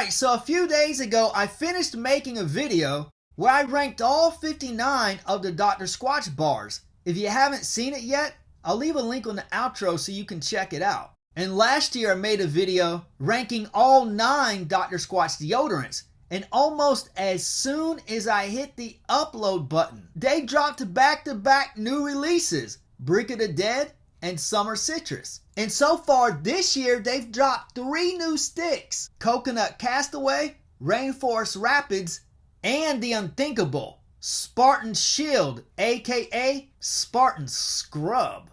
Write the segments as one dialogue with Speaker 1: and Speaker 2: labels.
Speaker 1: Alright, so a few days ago I finished making a video where I ranked all 59 of the Dr. Squatch bars. If you haven't seen it yet, I'll leave a link on the outro so you can check it out. And last year I made a video ranking all 9 Dr. Squatch deodorants. And almost as soon as I hit the upload button, they dropped back-to-back new releases, Brink of the Dead and Summer Citrus. And so far this year, they've dropped 3 new sticks, Coconut Castaway, Rainforest Rapids, and the unthinkable, Spartan Shield, aka Spartan Scrub.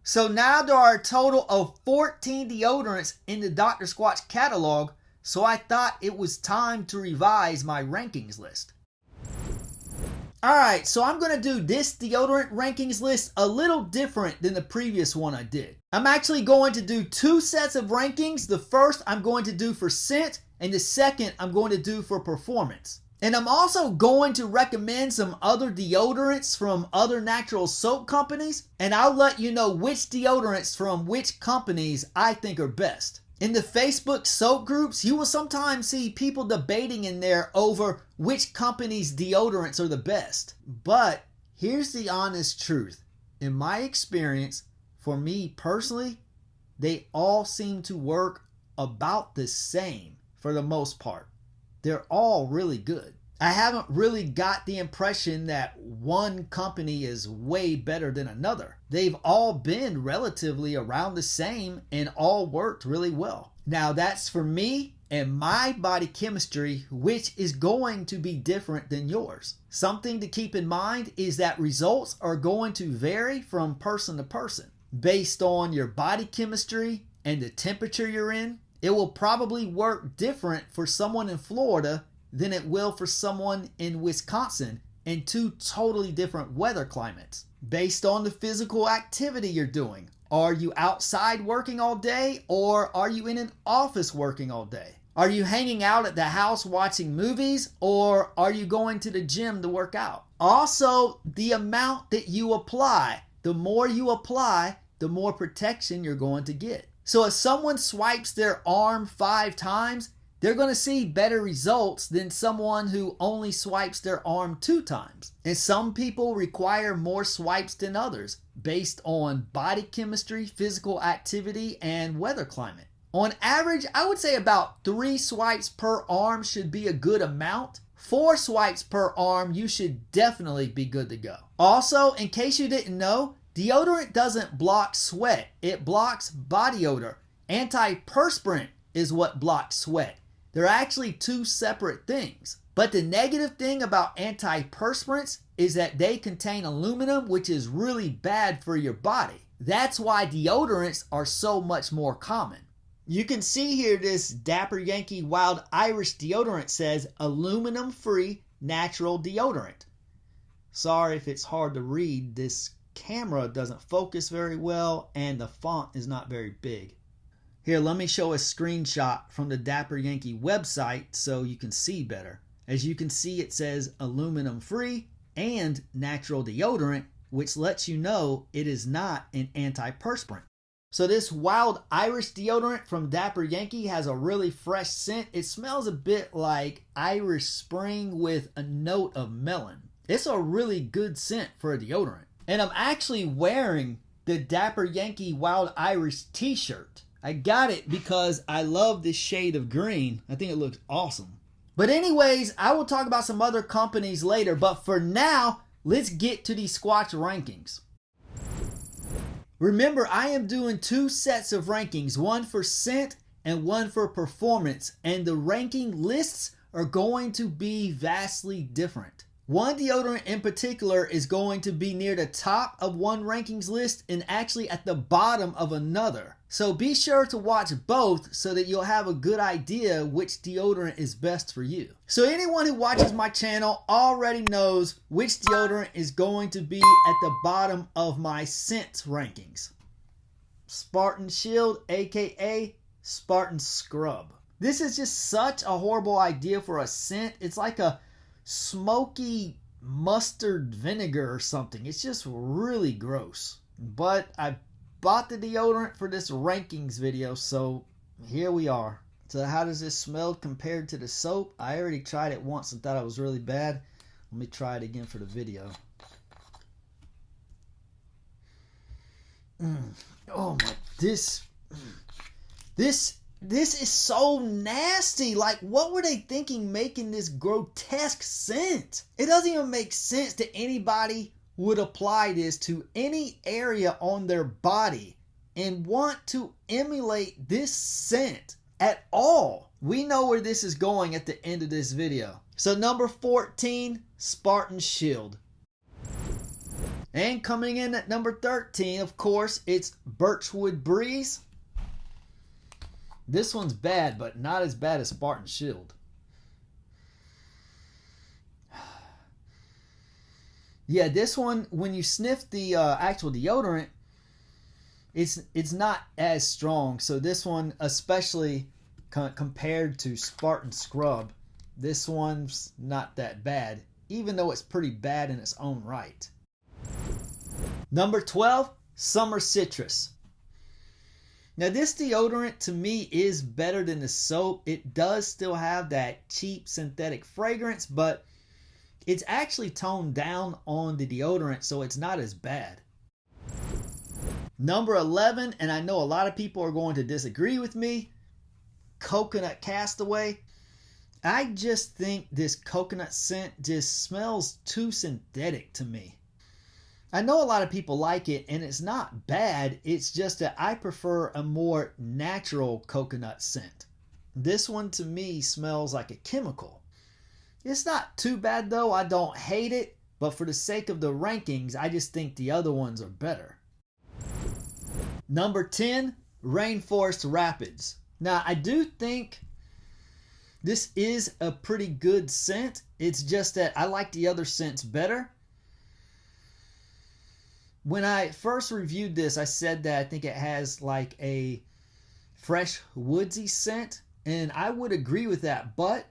Speaker 1: So now there are a total of 14 deodorants in the Dr. Squatch catalog, so I thought it was time to revise my rankings list. Alright, so I'm going to do this deodorant rankings list a little different than the previous one I did. I'm actually going to do 2 sets of rankings. The first I'm going to do for scent, and the second I'm going to do for performance. And I'm also going to recommend some other deodorants from other natural soap companies, and I'll let you know which deodorants from which companies I think are best. In the Facebook soap groups, you will sometimes see people debating in there over which company's deodorants are the best. But here's the honest truth. In my experience, for me personally, they all seem to work about the same for the most part. They're all really good. I haven't really got the impression that one company is way better than another. They've all been relatively around the same and all worked really well. Now that's for me and my body chemistry, which is going to be different than yours. Something to keep in mind is that results are going to vary from person to person. Based on your body chemistry and the temperature you're in, it will probably work different for someone in Florida than it will for someone in Wisconsin, in 2 totally different weather climates. Based on the physical activity you're doing. Are you outside working all day, or are you in an office working all day? Are you hanging out at the house watching movies, or are you going to the gym to work out? Also, the amount that you apply. The more you apply, the more protection you're going to get. So if someone swipes their arm 5 times, they're going to see better results than someone who only swipes their arm 2 times. And some people require more swipes than others based on body chemistry, physical activity, and weather climate. On average, I would say about 3 swipes per arm should be a good amount. 4 swipes per arm, you should definitely be good to go. Also, in case you didn't know, deodorant doesn't block sweat. It blocks body odor. Antiperspirant is what blocks sweat. They're actually 2 separate things. But the negative thing about antiperspirants is that they contain aluminum, which is really bad for your body. That's why deodorants are so much more common. You can see here this Dapper Yankee Wild Irish deodorant says aluminum-free natural deodorant. Sorry if it's hard to read. This camera doesn't focus very well and the font is not very big. Here, let me show a screenshot from the Dapper Yankee website so you can see better. As you can see, it says aluminum free and natural deodorant, which lets you know it is not an antiperspirant. So this Wild Irish deodorant from Dapper Yankee has a really fresh scent. It smells a bit like Irish Spring with a note of melon. It's a really good scent for a deodorant. And I'm actually wearing the Dapper Yankee Wild Irish t-shirt. I got it because I love this shade of green. I think it looks awesome. But anyways, I will talk about some other companies later. But for now, let's get to the Squatch rankings. Remember, I am doing 2 sets of rankings. One for scent and one for performance. And the ranking lists are going to be vastly different. One deodorant in particular is going to be near the top of one rankings list and actually at the bottom of another. So be sure to watch both so that you'll have a good idea which deodorant is best for you. So anyone who watches my channel already knows which deodorant is going to be at the bottom of my scent rankings. Spartan Shield, aka Spartan Scrub. This is just such a horrible idea for a scent. It's like a smoky mustard vinegar or something. It's just really gross. But I bought the deodorant for this rankings video, so here we are. So how does this smell compared to the soap? I already tried it once and thought it was really bad. Let me try it again for the video. Oh my, this is so nasty. Like, what were they thinking making this grotesque scent? It doesn't even make sense that anybody would apply this to any area on their body and want to emulate this scent at all. We know where this is going at the end of this video. So number 14, Spartan Shield. And coming in at number 13, of course, it's Birchwood Breeze. This one's bad, but not as bad as Spartan Shield. Yeah, this one, when you sniff the actual deodorant, it's not as strong. So this one, especially compared to Spartan Scrub, this one's not that bad, even though it's pretty bad in its own right. Number 12, Summer Citrus. Now this deodorant to me is better than the soap. It does still have that cheap synthetic fragrance, but it's actually toned down on the deodorant, so it's not as bad. Number 11, and I know a lot of people are going to disagree with me, Coconut Castaway. I just think this coconut scent just smells too synthetic to me. I know a lot of people like it, and it's not bad. It's just that I prefer a more natural coconut scent. This one to me smells like a chemical. It's not too bad though. I don't hate it, but for the sake of the rankings, I just think the other ones are better. Number 10, Rainforest Rapids. Now I do think this is a pretty good scent. It's just that I like the other scents better. When I first reviewed this, I said that I think it has like a fresh woodsy scent, and I would agree with that, but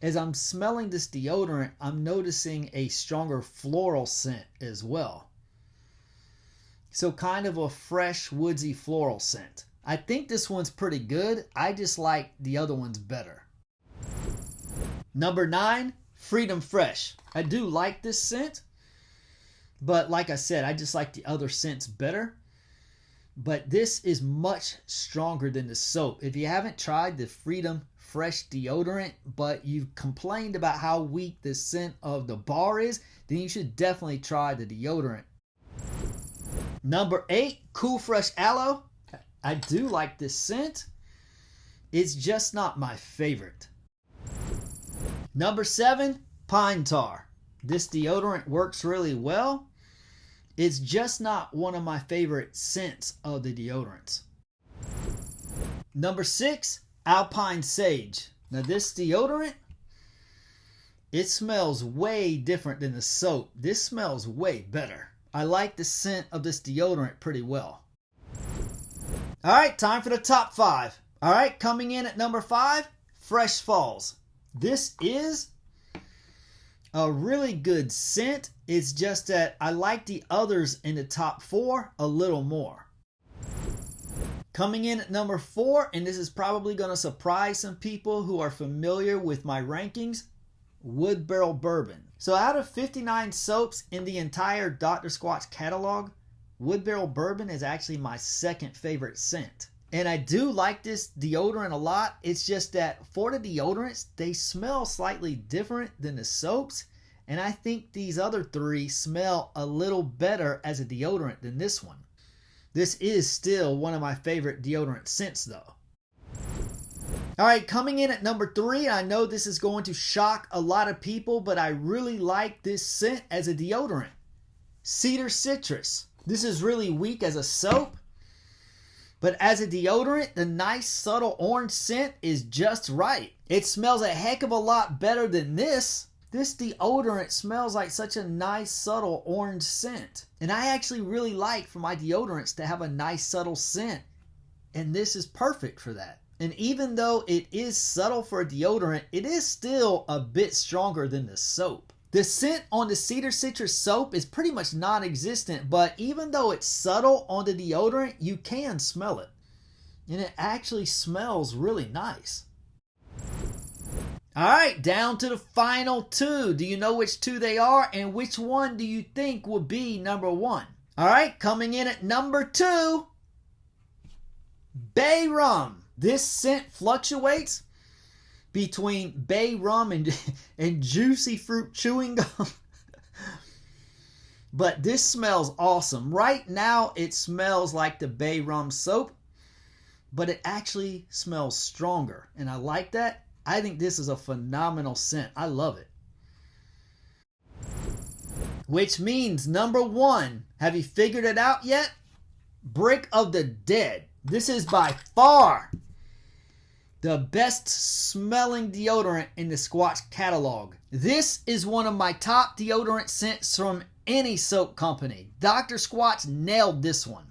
Speaker 1: as I'm smelling this deodorant, I'm noticing a stronger floral scent as well. So kind of a fresh woodsy floral scent. I think this one's pretty good. I just like the other ones better. Number 9, Freedom Fresh. I do like this scent, but like I said, I just like the other scents better. But this is much stronger than the soap. If you haven't tried the Freedom Fresh deodorant, but you've complained about how weak the scent of the bar is, then you should definitely try the deodorant. Number 8, Cool Fresh Aloe. I do like this scent. It's just not my favorite. Number 7, Pine Tar. This deodorant works really well. It's just not one of my favorite scents of the deodorants. Number 6, Alpine Sage. Now this deodorant, it smells way different than the soap. This smells way better. I like the scent of this deodorant pretty well. Alright, time for the top 5. Alright, coming in at number 5, Fresh Falls. This is a really good scent. It's just that I like the others in the top 4 a little more. Coming in at number 4, and this is probably going to surprise some people who are familiar with my rankings, Wood Barrel Bourbon. So out of 59 soaps in the entire Dr. Squatch catalog, Wood Barrel Bourbon is actually my second favorite scent. And I do like this deodorant a lot. It's just that for the deodorants, they smell slightly different than the soaps. And I think these other 3 smell a little better as a deodorant than this one. This is still one of my favorite deodorant scents though. Alright, coming in at number 3, I know this is going to shock a lot of people, but I really like this scent as a deodorant. Cedar Citrus. This is really weak as a soap, but as a deodorant, the nice subtle orange scent is just right. It smells a heck of a lot better than this. This deodorant smells like such a nice subtle orange scent. And I actually really like for my deodorants to have a nice subtle scent. And this is perfect for that. And even though it is subtle for a deodorant, it is still a bit stronger than the soap. The scent on the Cedar Citrus soap is pretty much non-existent, but even though it's subtle on the deodorant, you can smell it. And it actually smells really nice. All right, down to the final two. Do you know which two they are, and which one do you think will be number one? All right, coming in at number 2, Bay Rum. This scent fluctuates between Bay Rum and juicy fruit chewing gum. But this smells awesome. Right now, it smells like the Bay Rum soap, but it actually smells stronger, and I like that. I think this is a phenomenal scent. I love it. Which means number 1, have you figured it out yet? Brick of the Dead. This is by far the best smelling deodorant in the Squatch catalog. This is one of my top deodorant scents from any soap company. Dr. Squatch nailed this one.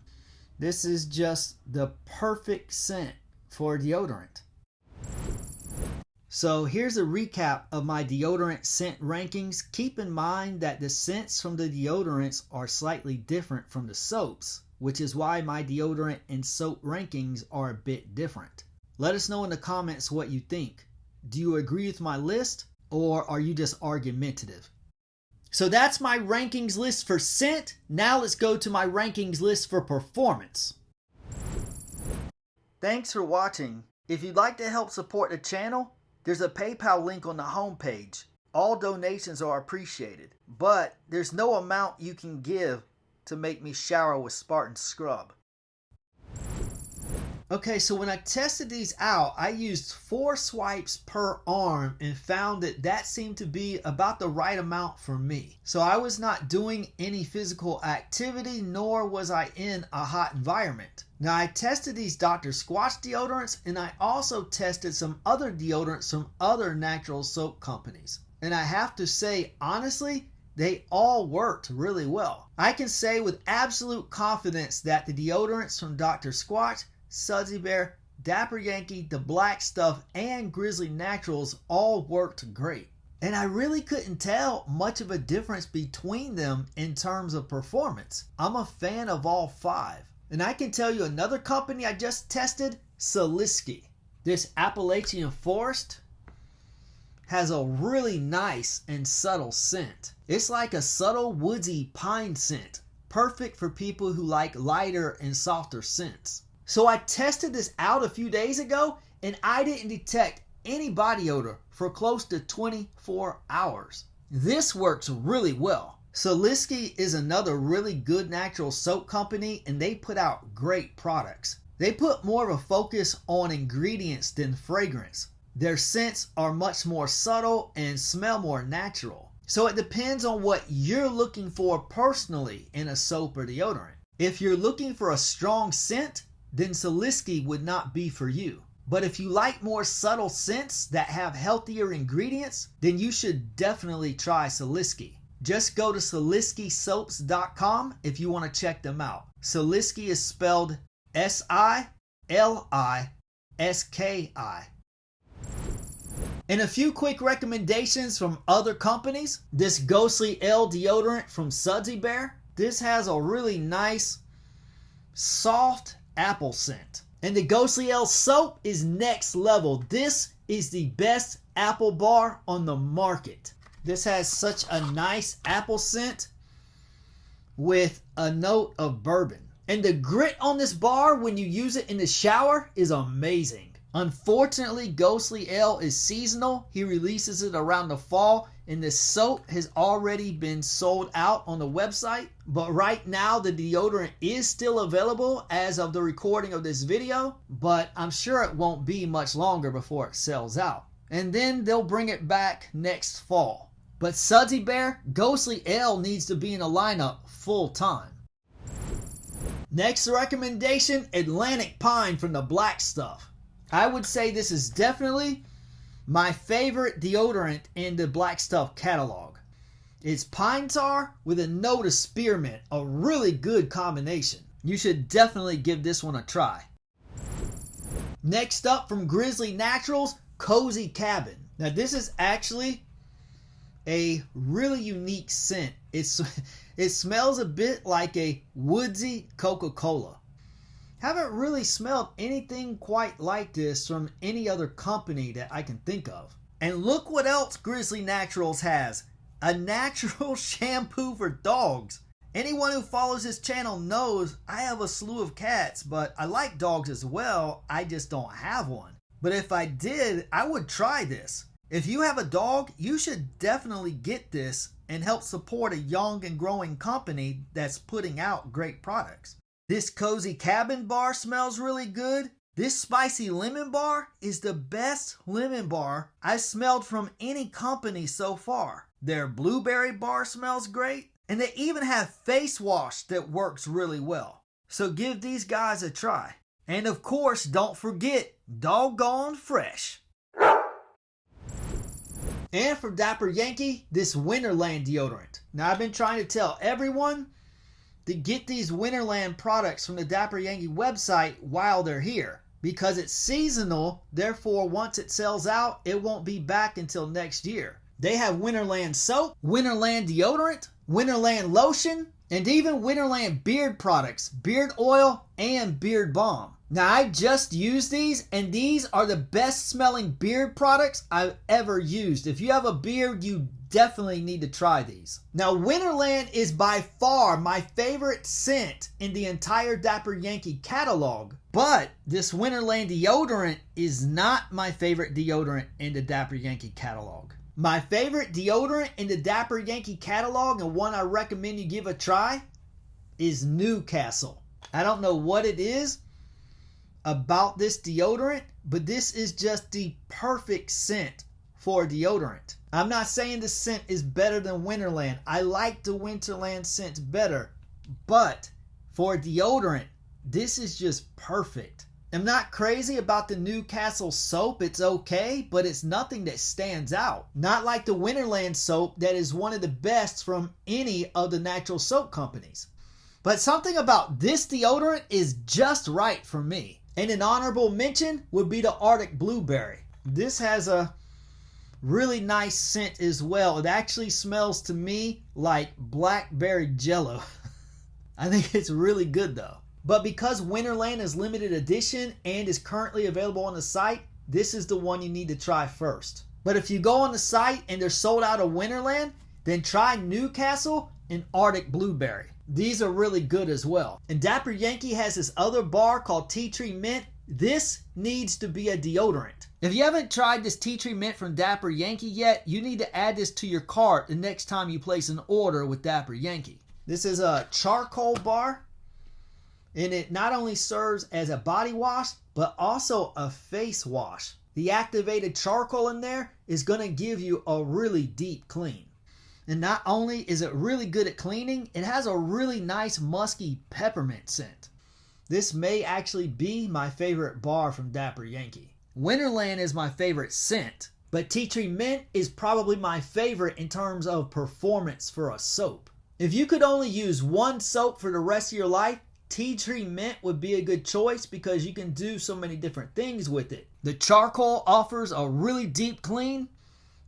Speaker 1: This is just the perfect scent for deodorant. So here's a recap of my deodorant scent rankings. Keep in mind that the scents from the deodorants are slightly different from the soaps, which is why my deodorant and soap rankings are a bit different. Let us know in the comments what you think. Do you agree with my list, or are you just argumentative? So that's my rankings list for scent. Now let's go to my rankings list for performance. Thanks for watching. If you'd like to help support the channel, there's a PayPal link on the homepage. All donations are appreciated, but there's no amount you can give to make me shower with Spartan Scrub. Okay, so when I tested these out, I used 4 swipes per arm and found that that seemed to be about the right amount for me. So I was not doing any physical activity, nor was I in a hot environment. Now I tested these Dr. Squatch deodorants, and I also tested some other deodorants from other natural soap companies. And I have to say, honestly, they all worked really well. I can say with absolute confidence that the deodorants from Dr. Squatch, Sudsy Bear, Dapper Yankee, The Black Stuff, and Grizzly Naturals all worked great. And I really couldn't tell much of a difference between them in terms of performance. I'm a fan of all 5. And I can tell you another company I just tested, Salisky. This Appalachian Forest has a really nice and subtle scent. It's like a subtle woodsy pine scent, perfect for people who like lighter and softer scents. So I tested this out a few days ago, and I didn't detect any body odor for close to 24 hours. This works really well. Salisky is another really good natural soap company, and they put out great products. They put more of a focus on ingredients than fragrance. Their scents are much more subtle and smell more natural. So it depends on what you're looking for personally in a soap or deodorant. If you're looking for a strong scent, then Salisky would not be for you. But if you like more subtle scents that have healthier ingredients, then you should definitely try Salisky. Just go to SaliskySoaps.com if you want to check them out. Salisky is spelled S-I-L-I-S-K-I. And a few quick recommendations from other companies. This Ghostly L deodorant from Sudsy Bear. This has a really nice, soft apple scent. And the Ghostly L soap is next level. This is the best apple bar on the market. This has such a nice apple scent with a note of bourbon. And the grit on this bar when you use it in the shower is amazing. Unfortunately, Ghostly L is seasonal. He releases it around the fall, and this soap has already been sold out on the website. But right now, the deodorant is still available as of the recording of this video, but I'm sure it won't be much longer before it sells out. And then they'll bring it back next fall. But Sudsy Bear, Ghostly L needs to be in a lineup full time. Next recommendation, Atlantic Pine from The Black Stuff. I would say this is definitely my favorite deodorant in the Black Stuff catalog. It's pine tar with a note of spearmint, a really good combination. You should definitely give this one a try. Next up from Grizzly Naturals, Cozy Cabin. Now this is actually a really unique scent. It smells a bit like a woodsy Coca-Cola. Haven't really smelled anything quite like this from any other company that I can think of. And look what else Grizzly Naturals has. A natural shampoo for dogs. Anyone who follows this channel knows I have a slew of cats, but I like dogs as well. I just don't have one. But if I did, I would try this. If you have a dog, you should definitely get this and help support a young and growing company that's putting out great products. This cozy cabin bar smells really good. This spicy lemon bar is the best lemon bar I've smelled from any company so far. Their blueberry bar smells great, and they even have face wash that works really well. So give these guys a try. And of course, don't forget, doggone fresh. And for Dapper Yankee, this Winterland deodorant. Now I've been trying to tell everyone to get these Winterland products from the Dapper Yankee website while they're here, because it's seasonal. Therefore, once it sells out, it won't be back until next year. They have Winterland soap, Winterland deodorant, Winterland lotion, and even Winterland beard products, beard oil, and beard balm. Now I just used these, and these are the best smelling beard products I've ever used. If you have a beard, you definitely need to try these. Now Winterland is by far my favorite scent in the entire Dapper Yankee catalog, but this Winterland deodorant is not my favorite deodorant in the Dapper Yankee catalog. My favorite deodorant in the Dapper Yankee catalog, and one I recommend you give a try, is Newcastle. I don't know what it is about this deodorant, but this is just the perfect scent for deodorant. I'm not saying the scent is better than Winterland. I like the Winterland scent better, but for deodorant, this is just perfect. I'm not crazy about the Newcastle soap. It's okay, but it's nothing that stands out. Not like the Winterland soap that is one of the best from any of the natural soap companies. But something about this deodorant is just right for me. And an honorable mention would be the Arctic Blueberry. This has a really nice scent as well. It actually smells to me like blackberry jello. I think it's really good though. But because Winterland is limited edition and is currently available on the site, this is the one you need to try first. But if you go on the site and they're sold out of Winterland, then try Newcastle and Arctic Blueberry. These are really good as well. And Dapper Yankee has this other bar called Tea Tree Mint. This needs to be a deodorant. If you haven't tried this Tea Tree Mint from Dapper Yankee yet, you need to add this to your cart the next time you place an order with Dapper Yankee. This is a charcoal bar, and it not only serves as a body wash, but also a face wash. The activated charcoal in there is going to give you a really deep clean. And not only is it really good at cleaning, it has a really nice musky peppermint scent. This may actually be my favorite bar from Dapper Yankee. Winterland is my favorite scent, but Tea Tree Mint is probably my favorite in terms of performance for a soap. If you could only use one soap for the rest of your life, Tea Tree Mint would be a good choice because you can do so many different things with it. The charcoal offers a really deep clean,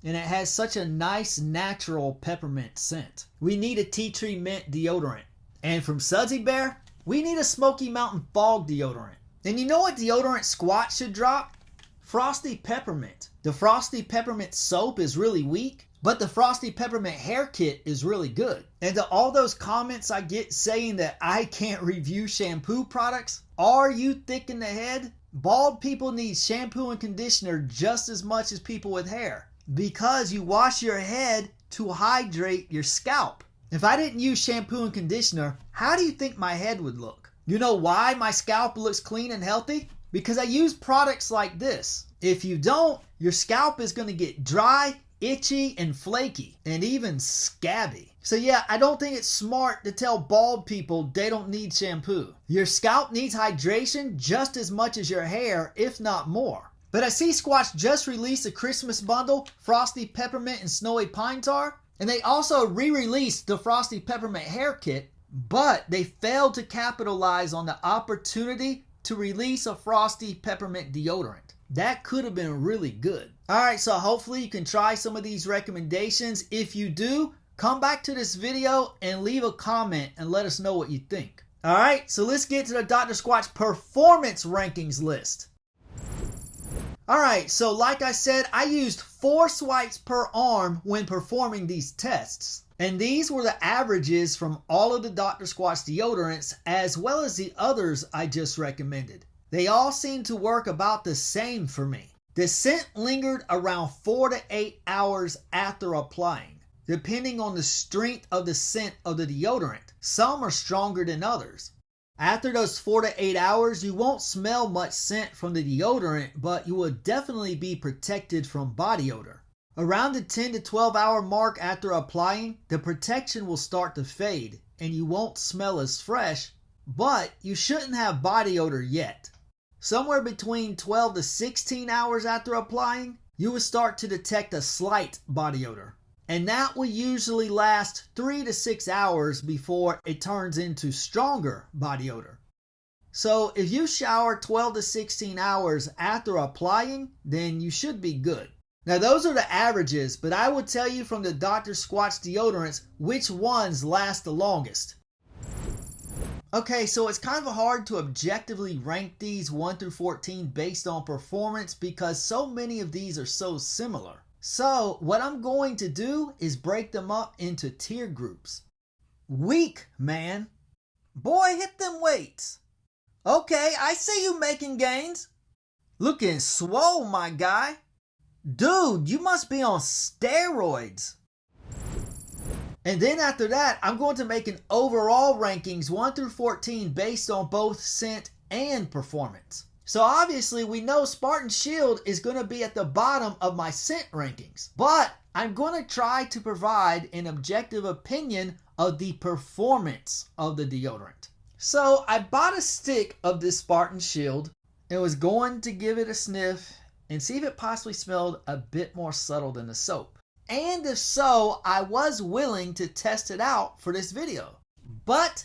Speaker 1: and it has such a nice natural peppermint scent. We need a Tea Tree Mint deodorant. And from Sudsy Bear, we need a Smoky Mountain Fog deodorant. And you know what deodorant Squatch should drop? Frosty Peppermint. The Frosty Peppermint soap is really weak, but the Frosty Peppermint hair kit is really good. And to all those comments I get saying that I can't review shampoo products, are you thick in the head? Bald people need shampoo and conditioner just as much as people with hair, because you wash your head to hydrate your scalp. If I didn't use shampoo and conditioner, how do you think my head would look? You know why my scalp looks clean and healthy? Because I use products like this. If you don't, your scalp is going to get dry, itchy, and flaky, and even scabby. So yeah, I don't think it's smart to tell bald people they don't need shampoo. Your scalp needs hydration just as much as your hair, if not more. But I see Squatch just released a Christmas bundle, Frosty Peppermint and Snowy Pine Tar. And they also re-released the Frosty Peppermint hair kit, but they failed to capitalize on the opportunity to release a Frosty Peppermint deodorant. That could have been really good. Alright, so hopefully you can try some of these recommendations. If you do, come back to this video and leave a comment and let us know what you think. Alright, so let's get to the Dr. Squatch Performance Rankings list. Alright, so like I said, I used 4 swipes per arm when performing these tests. And these were the averages from all of the Dr. Squatch deodorants as well as the others I just recommended. They all seemed to work about the same for me. The scent lingered around 4 to 8 hours after applying, depending on the strength of the scent of the deodorant. Some are stronger than others. After those 4 to 8 hours, you won't smell much scent from the deodorant, but you will definitely be protected from body odor. Around the 10 to 12 hour mark after applying, the protection will start to fade and you won't smell as fresh, but you shouldn't have body odor yet. Somewhere between 12 to 16 hours after applying, you will start to detect a slight body odor. And that will usually last 3 to 6 hours before it turns into stronger body odor. So if you shower 12 to 16 hours after applying, then you should be good. Now those are the averages, but I will tell you from the Dr. Squatch deodorants which ones last the longest. Okay, so it's kind of hard to objectively rank these 1 through 14 based on performance because so many of these are so similar. So what I'm going to do is break them up into tier groups. Weak, man. Boy, hit them weights. Okay, I see you making gains. Looking swole, my guy. Dude, you must be on steroids. And then after that, I'm going to make an overall rankings 1 through 14 based on both scent and performance. So obviously we know Spartan Shield is going to be at the bottom of my scent rankings, but I'm going to try to provide an objective opinion of the performance of the deodorant. So I bought a stick of this Spartan Shield and was going to give it a sniff and see if it possibly smelled a bit more subtle than the soap. And if so, I was willing to test it out for this video. But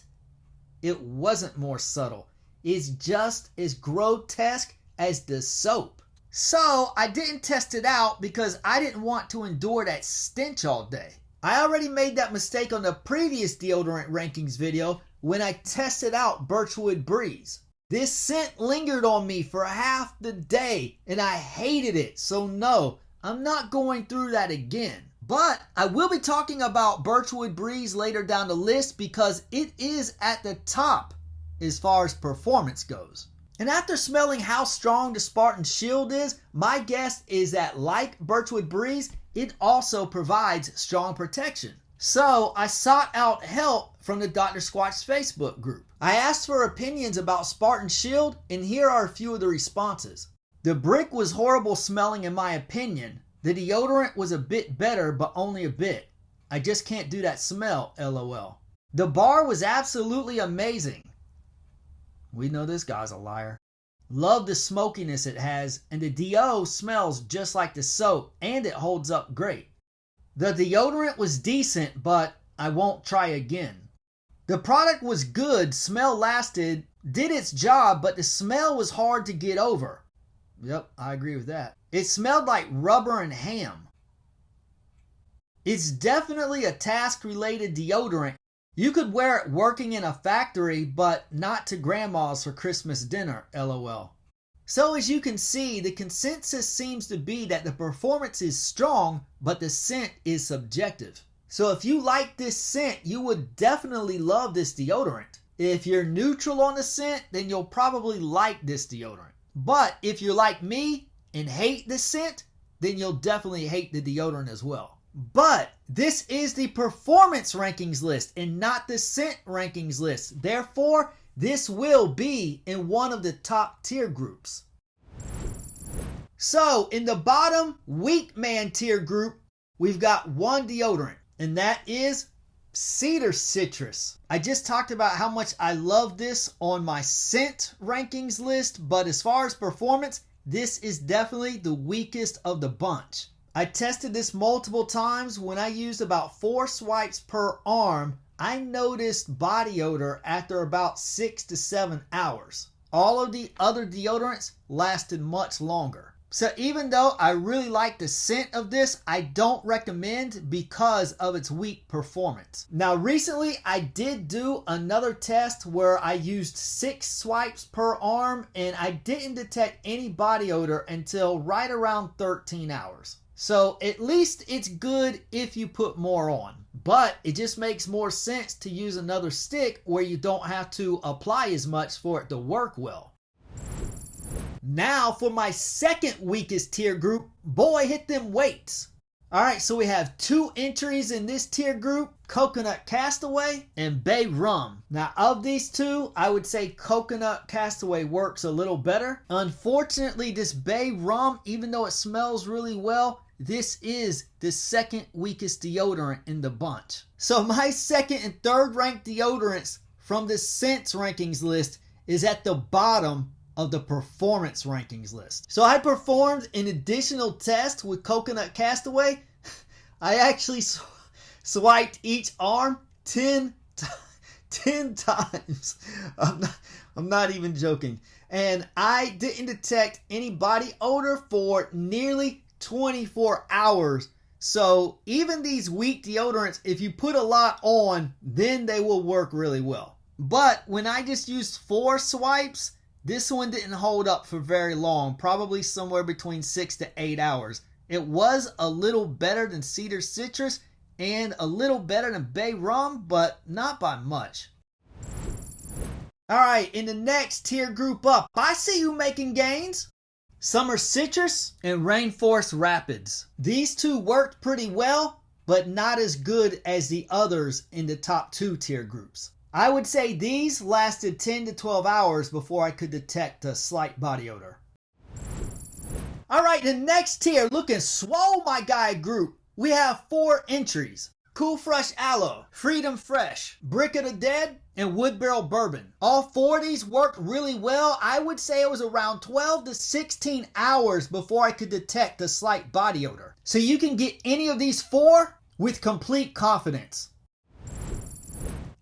Speaker 1: it wasn't more subtle. It's just as grotesque as the soap. So I didn't test it out because I didn't want to endure that stench all day. I already made that mistake on the previous deodorant rankings video when I tested out Birchwood Breeze. This scent lingered on me for half the day and I hated it. So no, I'm not going through that again. But I will be talking about Birchwood Breeze later down the list because it is at the top as far as performance goes. And after smelling how strong the Spartan Shield is, my guess is that like Birchwood Breeze, it also provides strong protection. So I sought out help from the Dr. Squatch Facebook group. I asked for opinions about Spartan Shield, and here are a few of the responses. The brick was horrible smelling in my opinion. The deodorant was a bit better, but only a bit. I just can't do that smell, LOL. The bar was absolutely amazing. We know this guy's a liar. Love the smokiness it has, and the DO smells just like the soap, and it holds up great. The deodorant was decent, but I won't try again. The product was good, smell lasted, did its job, but the smell was hard to get over. Yep, I agree with that. It smelled like rubber and ham. It's definitely a task-related deodorant. You could wear it working in a factory, but not to grandma's for Christmas dinner, LOL. So as you can see, the consensus seems to be that the performance is strong, but the scent is subjective. So if you like this scent, you would definitely love this deodorant. If you're neutral on the scent, then you'll probably like this deodorant. But if you're like me and hate the scent, then you'll definitely hate the deodorant as well. But this is the performance rankings list and not the scent rankings list. Therefore, this will be in one of the top tier groups. So in the bottom weak man tier group, we've got one deodorant, and that is Cedar Citrus. I just talked about how much I love this on my scent rankings list, but as far as performance, this is definitely the weakest of the bunch. I tested this multiple times. When I used about 4 swipes per arm, I noticed body odor after about 6 to 7 hours. All of the other deodorants lasted much longer. So even though I really like the scent of this, I don't recommend because of its weak performance. Now recently I did do another test where I used 6 swipes per arm and I didn't detect any body odor until right around 13 hours. So at least it's good if you put more on. But it just makes more sense to use another stick where you don't have to apply as much for it to work well. Now for my second weakest tier group, boy, hit them weights. Alright, so we have 2 entries in this tier group, Coconut Castaway and Bay Rum. Now of these 2, I would say Coconut Castaway works a little better. Unfortunately, this Bay Rum, even though it smells really well, this is the second weakest deodorant in the bunch. So my second and third ranked deodorants from the scents rankings list is at the bottom of the performance rankings list. So I performed an additional test with Coconut Castaway. I actually swiped each arm 10 times. I'm not even joking. And I didn't detect any body odor for nearly 24 hours. So even these weak deodorants, if you put a lot on, then they will work really well. But when I just used 4 swipes, this one didn't hold up for very long, probably somewhere between 6 to 8 hours. It was a little better than Cedar Citrus and a little better than Bay Rum, but not by much. Alright, in the next tier group up, I see you making gains. Summer Citrus and Rainforest Rapids. These 2 worked pretty well, but not as good as the others in the top 2 tier groups. I would say these lasted 10 to 12 hours before I could detect a slight body odor. Alright, the next tier, looking swole my guy group. We have 4 entries. Cool Fresh Aloe, Freedom Fresh, Brick of the Dead, and Wood Barrel Bourbon. All 4 of these worked really well. I would say it was around 12 to 16 hours before I could detect a slight body odor. So you can get any of these 4 with complete confidence.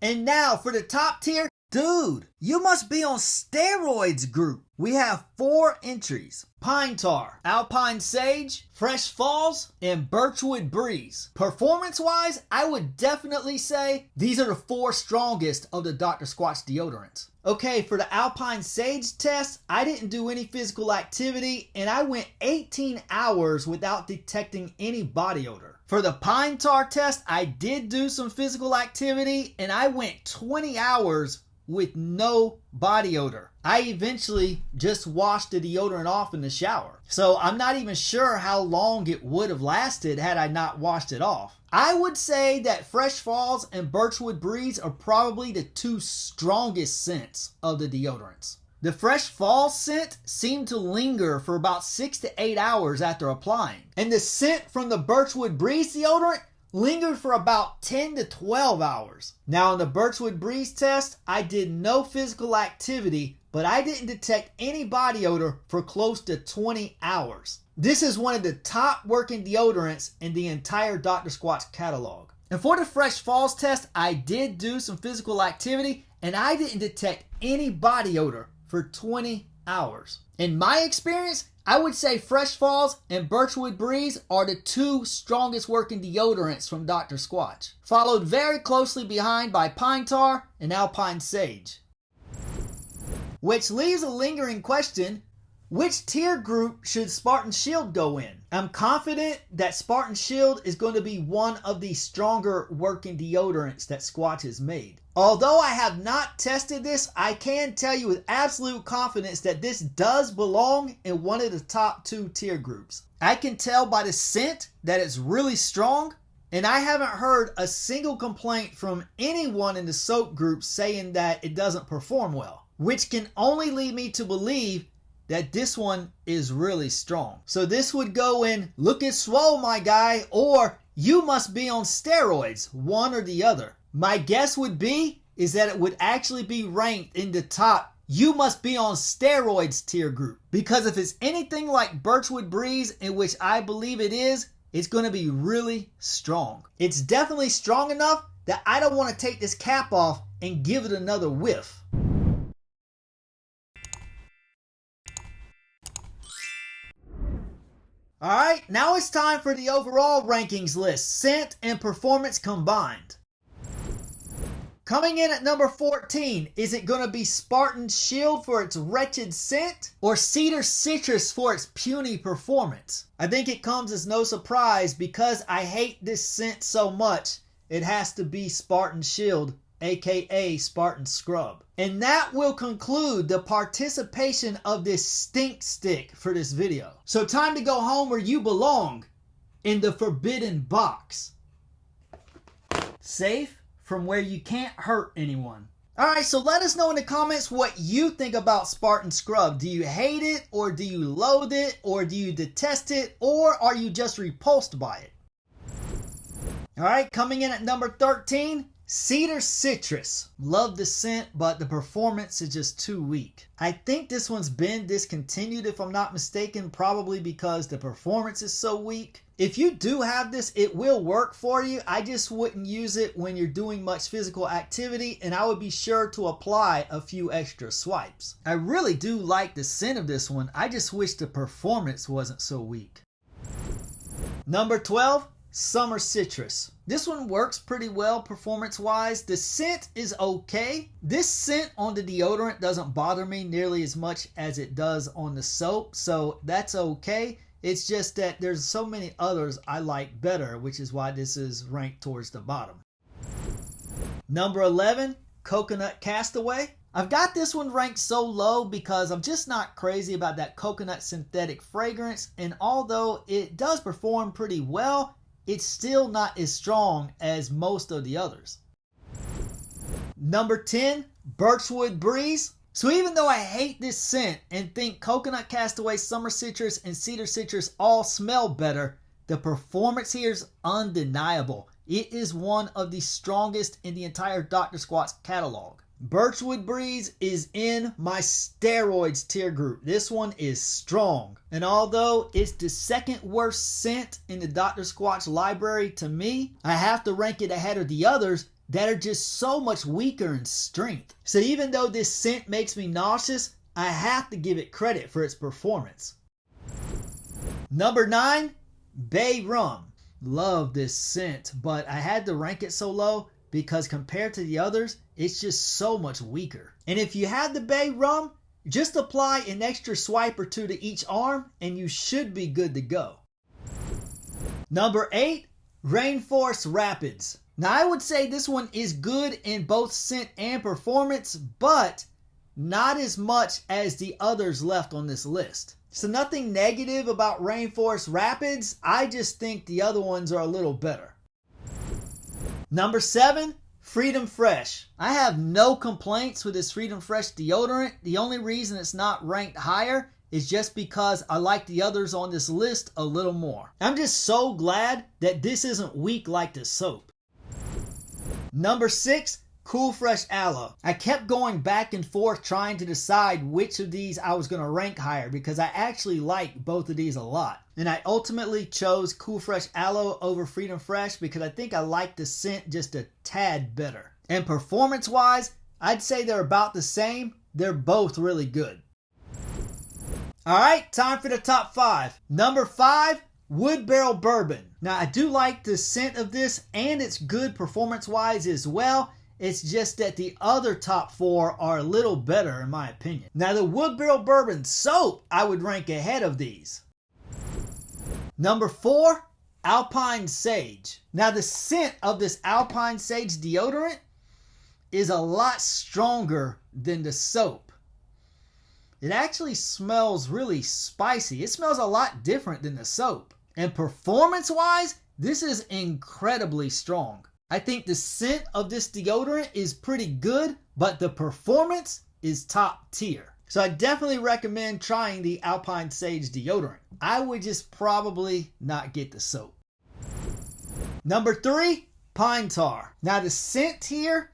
Speaker 1: And now for the top tier, dude, you must be on steroids group. We have 4 entries. Pine Tar, Alpine Sage, Fresh Falls, and Birchwood Breeze. Performance-wise, I would definitely say these are the 4 strongest of the Dr. Squatch deodorants. Okay, for the Alpine Sage test, I didn't do any physical activity and I went 18 hours without detecting any body odor. For the Pine Tar test, I did do some physical activity and I went 20 hours with no body odor. I eventually just washed the deodorant off in the shower. So I'm not even sure how long it would have lasted had I not washed it off. I would say that Fresh Falls and Birchwood Breeze are probably the 2 strongest scents of the deodorants. The Fresh Falls scent seemed to linger for about 6 to 8 hours after applying. And the scent from the Birchwood Breeze deodorant lingered for about 10 to 12 hours. Now in the Birchwood Breeze test, I did no physical activity, but I didn't detect any body odor for close to 20 hours. This is one of the top working deodorants in the entire Dr. Squatch catalog. And for the Fresh Falls test, I did do some physical activity and I didn't detect any body odor for 20 hours. In my experience, I would say Fresh Falls and Birchwood Breeze are the 2 strongest working deodorants from Dr. Squatch, followed very closely behind by Pine Tar and Alpine Sage. Which leaves a lingering question, which tier group should Spartan Shield go in? I'm confident that Spartan Shield is going to be one of the stronger working deodorants that Squatch has made. Although I have not tested this, I can tell you with absolute confidence that this does belong in one of the top 2 tier groups. I can tell by the scent that it's really strong, and I haven't heard a single complaint from anyone in the soap group saying that it doesn't perform well, which can only lead me to believe that this one is really strong. So this would go in looking swole my guy, or you must be on steroids, one or the other. My guess would be is that it would actually be ranked in the top you must be on steroids tier group, because if it's anything like Birchwood Breeze, in which I believe it is, it's going to be really strong. It's definitely strong enough that I don't want to take this cap off and give it another whiff. Alright, now it's time for the overall rankings list, scent and performance combined. Coming in at number 14, is it going to be Spartan Shield for its wretched scent or Cedar Citrus for its puny performance? I think it comes as no surprise because I hate this scent so much, it has to be Spartan Shield, aka Spartan Scrub. And that will conclude the participation of this stink stick for this video. So time to go home where you belong, in the forbidden box. Safe from where you can't hurt anyone. Alright, so let us know in the comments what you think about Spartan Scrub. Do you hate it, or do you loathe it, or do you detest it, or are you just repulsed by it? Alright, coming in at number 13, Cedar Citrus. Love the scent, but the performance is just too weak. I think this one's been discontinued if I'm not mistaken, probably because the performance is so weak. If you do have this, it will work for you. I just wouldn't use it when you're doing much physical activity, and I would be sure to apply a few extra swipes. I really do like the scent of this one. I just wish the performance wasn't so weak. Number 12, Summer Citrus. This one works pretty well performance-wise. The scent is okay. This scent on the deodorant doesn't bother me nearly as much as it does on the soap, so that's okay. It's just that there's so many others I like better, which is why this is ranked towards the bottom. Number 11, Coconut Castaway. I've got this one ranked so low because I'm just not crazy about that coconut synthetic fragrance, and although it does perform pretty well, it's still not as strong as most of the others. Number 10, Birchwood Breeze. So even though I hate this scent and think Coconut Castaway, Summer Citrus, and Cedar Citrus all smell better, the performance here is undeniable. It is one of the strongest in the entire Dr. Squatch catalog. Birchwood Breeze is in my steroids tier group. This one is strong. And although it's the second worst scent in the Dr. Squatch library to me, I have to rank it ahead of the others that are just so much weaker in strength. So even though this scent makes me nauseous, I have to give it credit for its performance. Number 9, Bay Rum. Love this scent, but I had to rank it so low because compared to the others, it's just so much weaker. And if you have the Bay Rum, just apply an extra swipe or two to each arm and you should be good to go. Number 8, Rainforest Rapids. Now I would say this one is good in both scent and performance, but not as much as the others left on this list. So nothing negative about Rainforest Rapids, I just think the other ones are a little better. Number 7, Freedom Fresh. I have no complaints with this Freedom Fresh deodorant. The only reason it's not ranked higher is just because I like the others on this list a little more. I'm just so glad that this isn't weak like the soap. Number 6, Cool Fresh Aloe. I kept going back and forth trying to decide which of these I was going to rank higher because I actually like both of these a lot. And I ultimately chose Cool Fresh Aloe over Freedom Fresh because I think I like the scent just a tad better. And performance-wise, I'd say they're about the same. They're both really good. Alright, time for the top 5. Number 5, Wood Barrel Bourbon. Now I do like the scent of this and it's good performance-wise as well. It's just that the other top 4 are a little better in my opinion. Now the Wood Barrel Bourbon soap I would rank ahead of these. Number 4, Alpine Sage. Now the scent of this Alpine Sage deodorant is a lot stronger than the soap. It actually smells really spicy. It smells a lot different than the soap. And performance-wise, this is incredibly strong. I think the scent of this deodorant is pretty good, but the performance is top tier. So I definitely recommend trying the Alpine Sage deodorant. I would just probably not get the soap. Number 3, Pine Tar. Now the scent here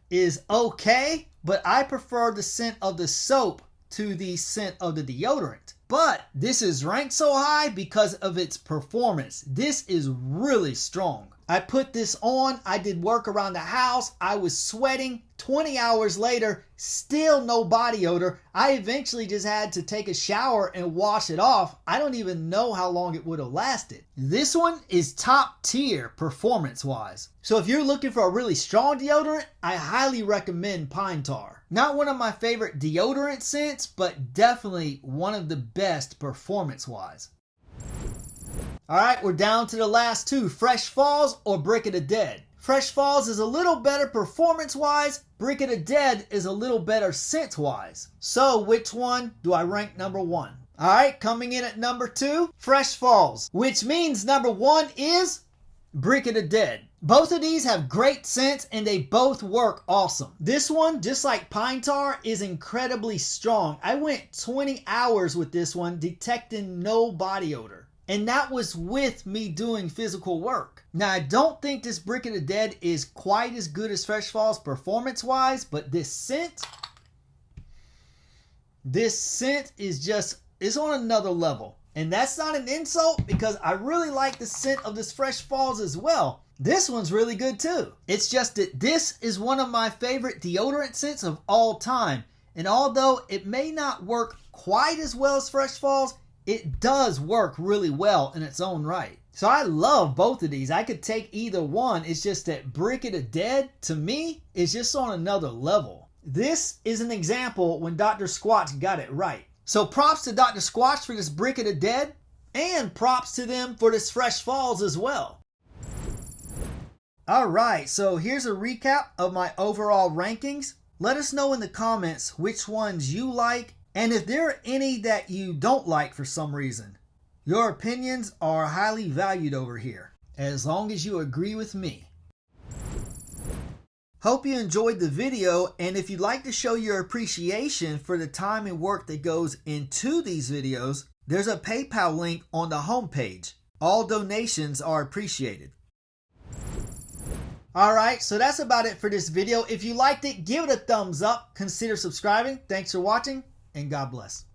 Speaker 1: is okay, but I prefer the scent of the soap to the scent of the deodorant. But this is ranked so high because of its performance. This is really strong. I put this on, I did work around the house, I was sweating. 20 hours later, still no body odor. I eventually just had to take a shower and wash it off. I don't even know how long it would have lasted. This one is top tier performance-wise. So if you're looking for a really strong deodorant, I highly recommend Pine Tar. Not one of my favorite deodorant scents, but definitely one of the best performance-wise. Alright, we're down to the last two, Fresh Falls or Brick of the Dead. Fresh Falls is a little better performance-wise, Brick of the Dead is a little better scent-wise. So which one do I rank number one? Alright, coming in at number 2, Fresh Falls, which means number 1 is Brick of the Dead. Both of these have great scents and they both work awesome. This one, just like Pine Tar, is incredibly strong. I went 20 hours with this one, detecting no body odor. And that was with me doing physical work. Now, I don't think this Brick of the Dead is quite as good as Fresh Falls performance-wise, but this scent is just, it's on another level. And that's not an insult because I really like the scent of this Fresh Falls as well. This one's really good too. It's just that this is one of my favorite deodorant scents of all time. And although it may not work quite as well as Fresh Falls, it does work really well in its own right. So I love both of these. I could take either one. It's just that Brick of the Dead, to me, is just on another level. This is an example when Dr. Squatch got it right. So props to Dr. Squatch for this Brick of the Dead, and props to them for this Fresh Falls as well. Alright, so here's a recap of my overall rankings. Let us know in the comments which ones you like, and if there are any that you don't like for some reason. Your opinions are highly valued over here, as long as you agree with me. Hope you enjoyed the video, and if you'd like to show your appreciation for the time and work that goes into these videos, there's a PayPal link on the homepage. All donations are appreciated. Alright, so that's about it for this video. If you liked it, give it a thumbs up. Consider subscribing. Thanks for watching, and God bless.